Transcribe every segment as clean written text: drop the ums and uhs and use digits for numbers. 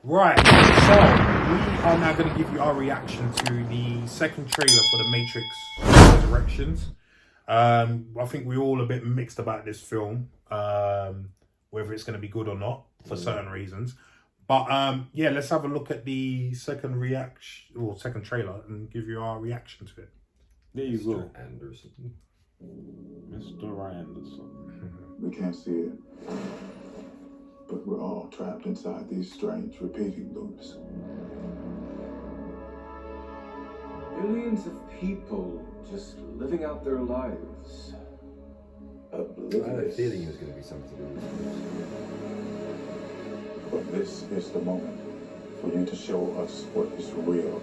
Right, so we are now going to give you our reaction to the second trailer for The Matrix Resurrections. I think we're all a bit mixed about this film, whether it's going to be good or not for certain reasons. But yeah, let's have a look at the second trailer and give you our reaction to it. There you go. Mr. Anderson. Mr. Anderson. We can't see it, but we're all trapped inside these strange repeating loops. Billions of people just living out their lives. I had a Oblivious. feeling it was going to be something to do with this. But this is the moment for you to show us what is real.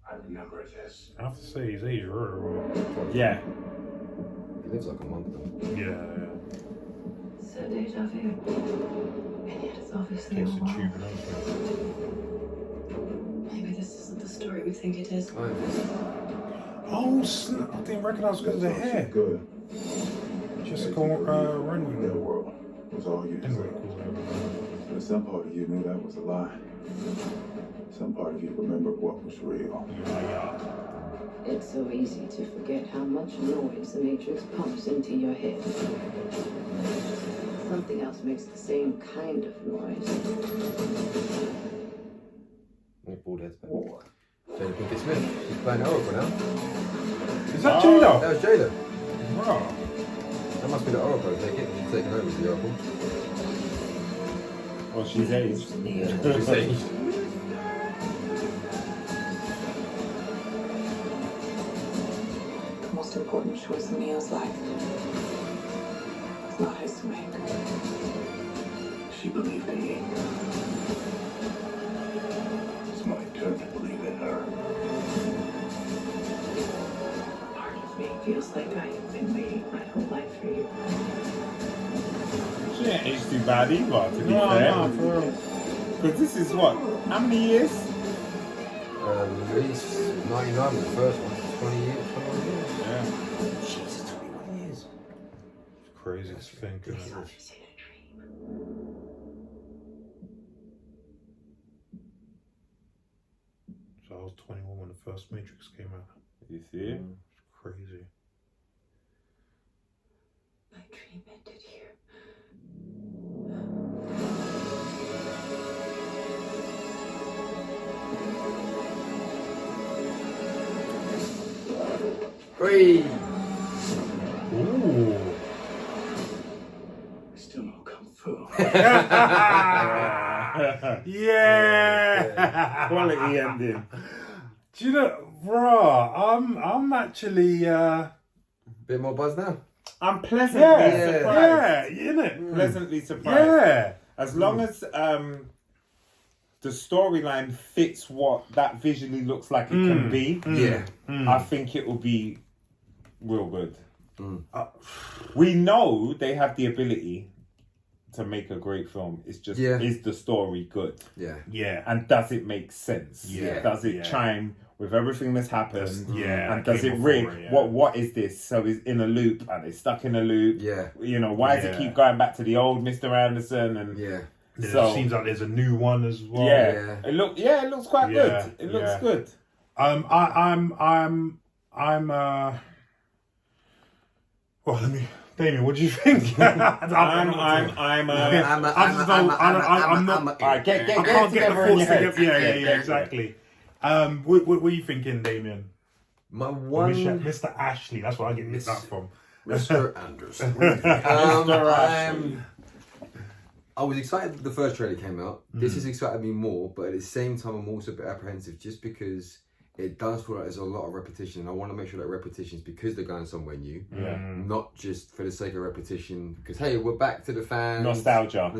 I remember this. I have to say, he's aged very well. Yeah. He lives like a monk though. Yeah. So deja vu. And yet it's obviously Gets all the wrong. tube and everything. Maybe this isn't the story we think it is. Oh, snap. I didn't recognize because of the hair. Good. Just go Their running. world was all you Anyway, deserved. But some part of you knew that was a lie. Some part of you remembered what was real. Yeah. It's so easy to forget how much noise the Matrix pumps into your head. Something else makes the same kind of noise. Bald head's back. Jada Pinkett Smith. She's playing Oracle now. Is that Oh. Jada? That was Jada. Bro. That must be the Oracle. Take it. She's taking over the Oracle. Well, she's aged. She's aged. The most important choice in Neo's life. It's not his to make. She believed in me. It's my turn to believe in her. Part of me feels like I've been waiting my whole life for you. She ain't aged too bad either, to be No, fair. for real. Because this is what? How many years? At least 99 was the first one. 20 years. 21 years. Yeah. Jesus, 21 years. Crazy to think, isn't it? It's in a dream. So I was 21 when the first Matrix came out. You see? It's crazy. My dream ended here. Hey! Ooh. I still know Kung Fu. Yeah. Quality ending. Do you know, bro? I'm actually Bit more buzz now. I'm pleasantly yeah, surprised. innit? Pleasantly surprised. Yeah. As long as the storyline fits what that visually looks like it can be, Yeah. I think it will be real good. Uh, We know they have the ability to make a great film. It's just, Yeah. is the story good? Yeah. Yeah. And does it make sense? Yeah. Does it Yeah. chime with everything that's happened? Yeah. And does it came ring? before it, yeah. What is this? So it's in a loop and it's stuck in a loop. Yeah. You know, why does it Yeah. keep going back to the old Mr. Anderson? And Yeah. It so seems like there's a new one as well. yeah. It looks quite Yeah, good. It looks yeah. good. Well, Damien, what do you think? I'm not. Alright, get I can't get the together in your thoughts head. together. Yeah, exactly. What are you thinking, Damien? My Or one. Mr. Ashley, that's where I get mixed up from. Mr. Anderson. I was excited the first trailer came out. This has excited me more, but at the same time, I'm also a bit apprehensive just because it does feel like there's a lot of repetition, and I want to make sure that repetition is because they're going somewhere new, not just for the sake of repetition. Because hey, we're back to the fans, Nostalgia.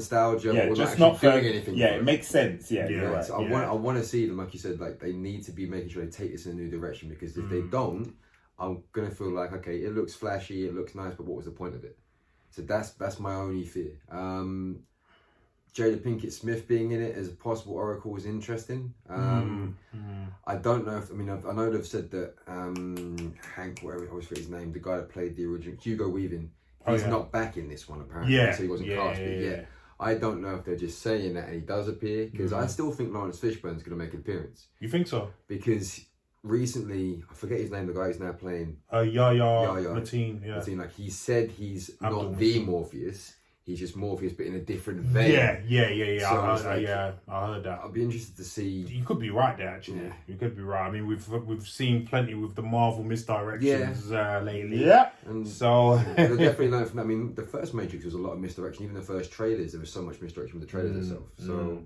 Yeah, we're just not not actually for doing anything. Yeah, for it makes sense. Yeah, Yeah. you're right. So I want to see them, like you said, like they need to be making sure they take this in a new direction. Because if they don't, I'm gonna feel like okay, it looks flashy, it looks nice, but what was the point of it? So that's my only fear. Jada Pinkett Smith being in it as a possible Oracle is interesting. I don't know if I know they've said that Hank, whatever I always forget his name, the guy that played the original Hugo Weaving, he's not back in this one apparently. Yeah, so he wasn't cast. But I don't know if they're just saying that and he does appear because I still think Lawrence Fishburne's going to make an appearance. You think so? Because recently, I forget his name, the guy who's now playing Yahya Mateen. Yeah. Mateen, like he said he's Abdul not the Morpheus. He's just Morpheus, but in a different vein. Yeah. So I it's like, heard that. I'll be interested to see. You could be right there, actually. Yeah. You could be right. I mean, we've seen plenty with the Marvel misdirections lately. Yeah. And So they'll definitely learn from that. I mean, the first Matrix was a lot of misdirection. Even the first trailers, there was so much misdirection with the trailers itself. So,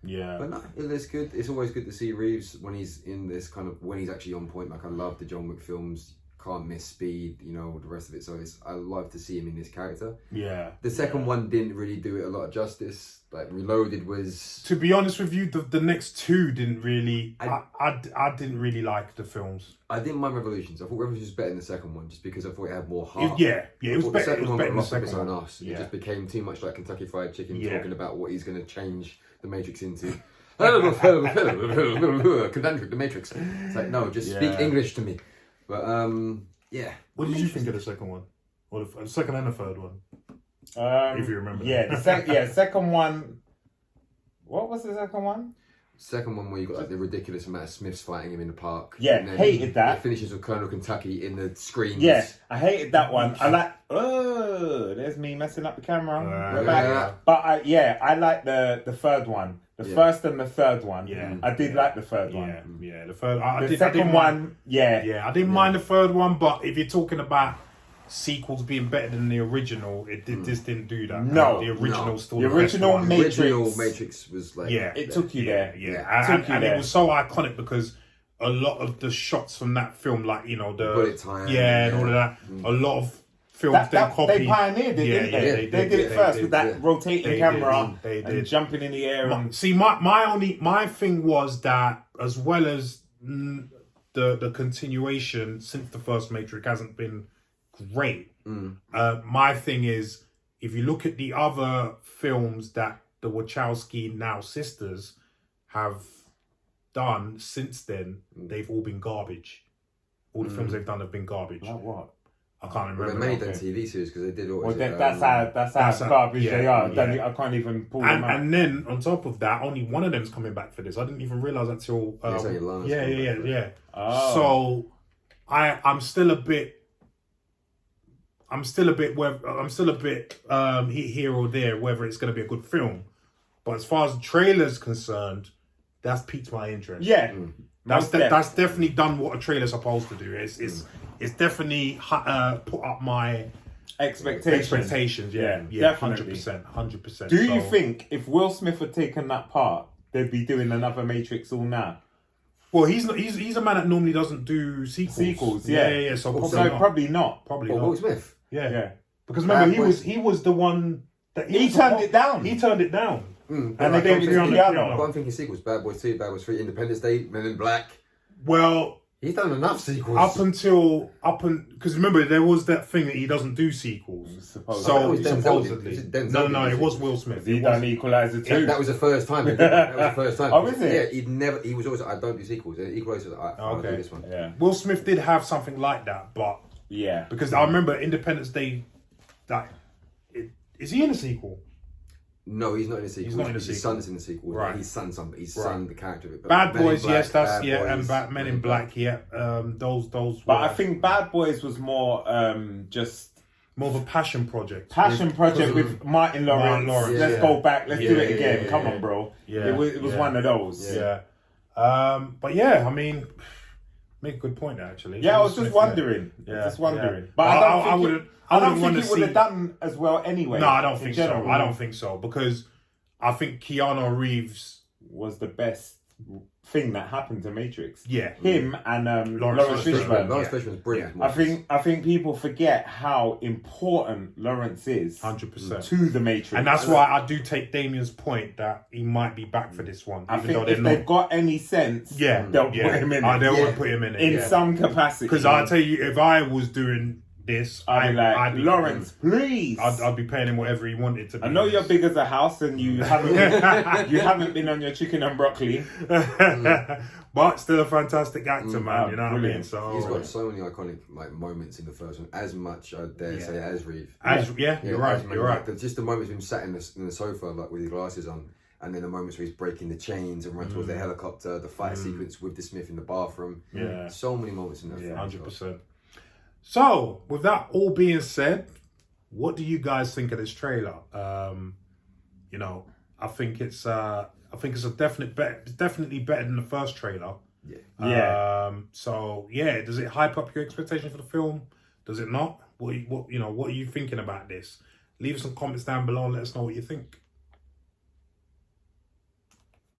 yeah. but no, it's good. It's always good to see Reeves when he's in this kind of when he's actually on point. Like I love the John Wick films. Can't miss Speed, the rest of it. So I love to see him in this character. Yeah. The second one didn't really do it a lot of justice. Like Reloaded was. To be honest with you, the next two didn't really. I didn't really like the films. I didn't mind Revolutions. I thought Revolutions was better than the second one, just because I thought it had more heart. It was The better. second It was one better got than the lost up its second own one. arse. It just became too much like Kentucky Fried Chicken talking about what he's going to change the Matrix into. Conundrum, the Matrix. It's like, no, just speak English to me. But yeah. What did you think of the second one, or the second and the third one? If you remember. Yeah, second one. What was the second one? Second one where you got like the ridiculous amount of Smiths fighting him in the park. Yeah, and then hated that. It finishes with Colonel Kentucky in the screens. Yeah, I hated that one. I like. Oh, there's me messing up the camera. But I like the third one. The first and the third one. Yeah, I did like the third one. Yeah. The third. The second one. Yeah. I didn't mind the third one, but if you're talking about sequels being better than the original, this didn't do that. No, the original still the original Matrix. The original Matrix was like it took you there. And it was so iconic because a lot of the shots from that film, like the bullet time, and all of that, a lot of films they copied. They pioneered it, didn't they? They did it first with that rotating camera and jumping in the air. See, my thing was that as well as the continuation since the first Matrix hasn't been great. My thing is, if you look at the other films that the Wachowski now sisters have done since then, they've all been garbage. All the films they've done have been garbage. Like what? I can't remember. Well, they made them TV series because they did all. Well, that's how garbage they are. I can't even pull them out. And then on top of that, only one of them's coming back for this. I didn't even realize that till. Yeah. Oh. So I'm still a bit here or there whether it's going to be a good film. But as far as the trailer's concerned, that's piqued my interest. Yeah. That's definitely done what a trailer's supposed to do. It's definitely put up my expectations. Yeah, definitely. 100%. Do you think if Will Smith had taken that part, they'd be doing another Matrix all now? Well, he's a man that normally doesn't do sequels. Yeah. So probably not. Probably not. Will Smith. Yeah. Because remember, he was the one that he turned it down. He turned it down. And they gave it to Keanu. But I'm thinking sequels: Bad Boys 2, Bad Boys 3, Independence Day, Men in Black. Well, he's done enough sequels. Because remember there was that thing that he doesn't do sequels. Supposedly, no, it was Will Smith. He done Equalizer 2. That was the first time. That was the first time. Oh, is it? Yeah, he was always I don't do sequels. And Equalizer was I'll do this one. Yeah. Will Smith did have something like that, but because I remember Independence Day. Is he in a sequel? No, he's not in the sequel. He's not in the sequel. His son's in the sequel. Right. His son's something. His son, the character of it. But Bad Boys, Black, yes, that's Boys, and Men in Black, yeah. Those. But I think Bad Boys was more just more of a passion project. With Martin Lawrence. Let's go back. Let's do it again. Come on, bro. Yeah, it was one of those. Yeah. But yeah, I mean, make a good point actually. Yeah, I was just wondering. But I don't think he would have done as well anyway. No, I don't think so. I don't think so because I think Keanu Reeves was the best thing that happened to Matrix. Yeah, him and Lawrence Fishburne. Lawrence Fishburne's brilliant. I think people forget how important Lawrence is 100% to the Matrix, and that's why I do take Damien's point that he might be back for this one. I think if they've got any sense, they'll put him in. They will put him in some capacity. Because I tell you, if I was doing this, I'd be like, I'd be, Lawrence, please. I'd be paying him whatever he wanted to be. I know you're big as a house and you haven't been on your chicken and broccoli. But still a fantastic actor, man. You know what I mean? Brilliant. So He's got so many iconic like moments in the first one. As much, I dare say, as Reeve. You're right. You're right. Just the moments of him sat in the sofa, like with his glasses on, and then the moments where he's breaking the chains and run towards the helicopter, the fight sequence with the Smith in the bathroom. Yeah. So many moments in that film. 100%. So, with that all being said, what do you guys think of this trailer? You know, I think it's a definitely better than the first trailer. Yeah. So yeah, does it hype up your expectation for the film? Does it not? What are you thinking about this? Leave us some comments down below and let us know what you think.